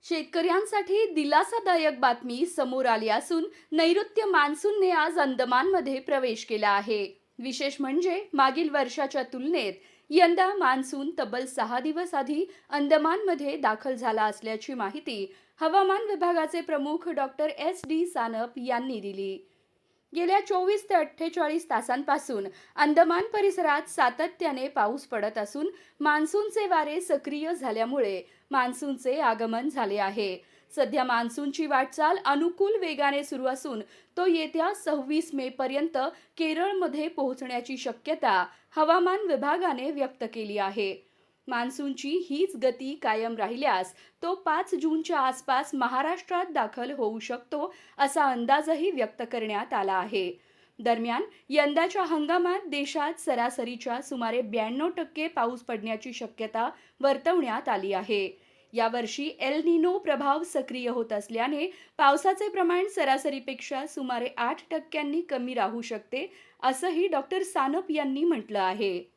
शेतकऱ्यांसाठी दिलासादायक बातमी समोर आली असून नैऋत्य मान्सूनने आज अंदमानमध्ये प्रवेश केला आहे. विशेष म्हणजे मागील वर्षाच्या तुलनेत यंदा मान्सून तब्बल 6 दिवस आधी अंदमानमध्ये दाखल झाला असल्याची माहिती हवामान विभागाचे प्रमुख डॉक्टर S.D. सानप यांनी दिली. गेल्या 24 ते 48 तासांपासून अंदमान परिसरात सातत्याने पाऊस पडत असून मान्सूनचे वारे सक्रिय झाल्यामुळे मान्सूनचे आगमन झाले आहे. सध्या मान्सूनची वाटचाल अनुकूल वेगाने सुरू असून तो येत्या 26 मे पर्यंत केरळमध्ये पोहोचण्याची शक्यता हवामान विभागाने व्यक्त केली आहे. मान्सूनची हीच गती कायम राहिल्यास तो 5 जूनच्या आसपास महाराष्ट्रात दाखल होऊ शकतो असा अंदाजही व्यक्त करण्यात आला आहे. दरम्यान यंदाच्या हंगामात देशात सरासरीच्या सुमारे 92% पाऊस पडण्याची शक्यता वर्तवण्यात आली आहे. यावर्षी एल निनो प्रभाव सक्रिय होत असल्याने पावसाचे प्रमाण सरासरीपेक्षा सुमारे 8% कमी राहू शकते असंही डॉक्टर सानप यांनी म्हटलं आहे.